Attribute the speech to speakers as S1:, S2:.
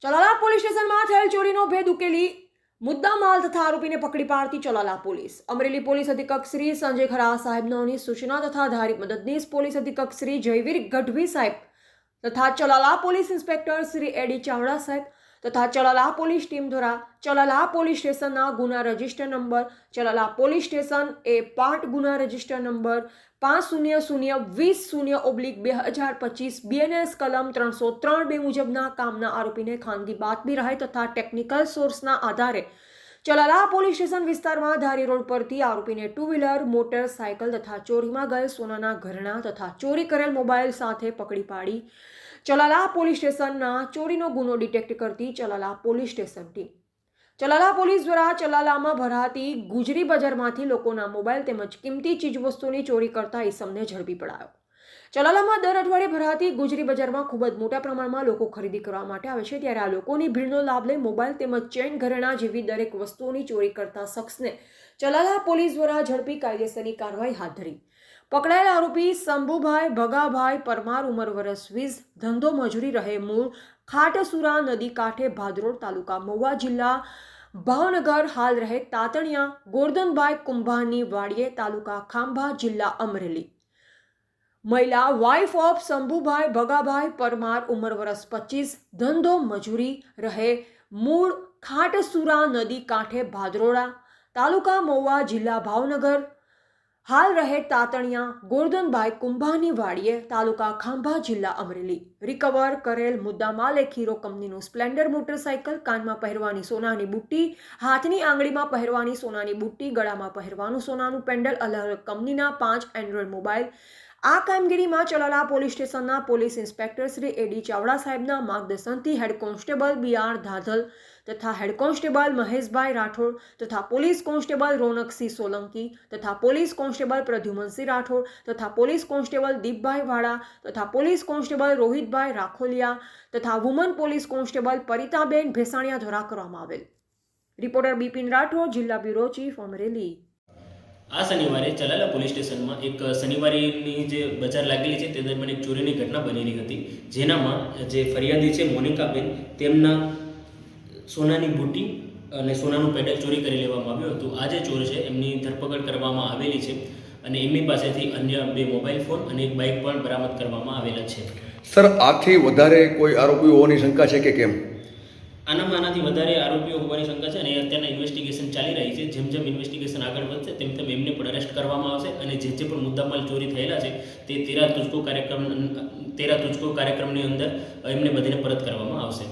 S1: Chalala police સ્ટેશનમાં થયેલ ચોરીનો ભેદ ઉકેલી મુદ્દામાલ તથા આરોપીને પકડી પાડતી ચલાલા પોલીસ. અમરેલી પોલીસ અધિક્ષક શ્રી સંજય ખરા સાહેબની સૂચના તથા ધારી મદદનીશ પોલીસ અધિક્ષક શ્રી જયવીર ગઢવી સાહેબ તથા ચલાલા પોલીસ ઇન્સ્પેક્ટર શ્રી એડી ચાવડા સાહેબ તથા ચલાલા પોલીસ ટીમ દ્વારા ચલાલા પોલીસ સ્ટેશનના ગુના register number Chalala police station A part ગુના રજિસ્ટર નંબર 50020/2025 BNS કલમ 303(2) મુજબના કામના આરોપીને ખાનગી બાતમી રહે તથા ટેકનિકલ સોર્સના આધારે ચલાલા પોલીસ સ્ટેશન વિસ્તારમાં ધારી રોડ પરથી આરોપીને ટુ વ્હીલર મોટરસાયકલ તથા ચોરીમાં ગયેલ સોનાના ઘરેણાં તથા ચોરી કરેલ મોબાઈલ સાથે પકડી પાડી ચલાલા પોલીસ સ્ટેશનના ચોરીનો ગુનો ડિટેક્ટ કરતી Chalala police station team. Chalala police દ્વારા ચલાલામાં ભરાતી ગુજરી બજારમાંથી લોકોના મોબાઈલ તેમજ કિંમતી ચીજવસ્તુની ચોરી કરતા ઇસમને ઝડપી પડાયો. ચલાલામાં દર અઠવાડિયે ભરાતી ગુજરી બજારમાં ખૂબ જ મોટા પ્રમાણમાં લોકો ખરીદી કરવા માટે આવે છે, ત્યારે આ લોકોની ભીડનો લાભ લઈ મોબાઈલ તેમજ ચેન ઘરેણાં જેવી દરેક વસ્તુઓની ચોરી કરતા શખ્સને ચલાલા પોલીસ દ્વારા ઝડપી કાયદેસરની કાર્યવાહી હાથ ધરી. પકડાયેલ આરોપી શંભુભાઈ ભગાભાઈ પરમાર ઉંમર વર્ષ 20, ધંધો મજૂરી, રહે મૂળ ખાટસુરા નદી કાંઠે ભાદરોડ તાલુકા મહુવા જિલ્લા ભાવનગર, હાલ રહે તાતણિયા. ગોરધનભાઈ કુંભારની વાડીએ તાલુકા ખાંભા જિલ્લા અમરેલી. મહિલા વાઇફ ઓફ શંભુભાઈ ભગાભાઈ પરમાર ઉંમર વર્ષ 25, ધંધો મજૂરી, રહે મૂળ ખાટસુરા નદી કાંઠે ભાદરોડા તાલુકા મહુવા જિલ્લા ભાવનગર, હાલ રહે તાતણિયા. ગોરધનભાઈ કુંભાની વાડીએ તાલુકા ખાંભા જિલ્લા અમરેલી. રિકવર કરેલ મુદ્દામાલ એક હીરો કંપનીનું સ્પ્લેન્ડર મોટરસાયકલ, કાનમાં પહેરવાની સોનાની બુટ્ટી, હાથની આંગળીમાં પહેરવાની સોનાની બુટ્ટી, ગળામાં પહેરવાનું સોનાનું પેન્ડલ, અલગ અલગ કંપનીના 5 એન્ડ્રોઇડ મોબાઈલ. આ કામગીરીમાં ચલાલા પોલીસ સ્ટેશનના પોલીસ ઇન્સ્પેક્ટર શ્રી એડી ચાવડા સાહેબના માર્ગદર્શનથી હેડ કોન્સ્ટેબલ BR ધાધલ તથા હેડ કોન્સ્ટેબલ મહેશભાઈ રાઠોડ તથા પોલીસ કોન્સ્ટેબલ રોનકસિંહ સોલંકી તથા પોલીસ કોન્સ્ટેબલ પ્રદ્યુમનસિંહ રાઠોડ તથા પોલીસ કોન્સ્ટેબલ દીપભાઈ વાળા તથા પોલીસ કોન્સ્ટેબલ રોહિતભાઈ રાખોલિયા તથા વુમન પોલીસ કોન્સ્ટેબલ પરિતાબેન ભેસાણિયા દ્વારા કરવામાં આવેલ. રિપોર્ટર બિપિન રાઠોડ, જિલ્લા બ્યુરો ચીફ, અમરેલી.
S2: આ શનિવારે ચલાલા પોલીસ સ્ટેશનમાં એક શનિવારેની જે બજાર લાગેલી છે તે દરમિયાન એક ચોરીની ઘટના બનેલી હતી, જેનામાં જે ફરિયાદી છે મોનિકાબેન, તેમના સોનાની બુટ્ટી અને સોનાનું પેડલ ચોરી કરી લેવામાં આવ્યું હતું. આ જે ચોર છે એમની ધરપકડ કરવામાં આવેલી છે અને એમની પાસેથી અન્ય 2 મોબાઈલ ફોન અને એક બાઇક પણ બરામદ કરવામાં આવેલા છે.
S3: સર, આથી વધારે કોઈ આરોપીઓ હોવાની શંકા છે કે કેમ?
S2: આનાથી વધારે આરોપીઓ હોવાની શંકા છે અને અત્યારના ઇન્વેસ્ટિગેશન ચાલી રહી છે. જેમ જેમ ઇન્વેસ્ટિગેશન આગળ વધશે તેમ તેમ એમને પણ અરેસ્ટ કરવામાં આવશે અને જે પણ મુદ્દામાલ ચોરી થયેલા છે તે 13 તુજકો કાર્યક્રમની અંદર એમને બધીને પરત કરવામાં આવશે.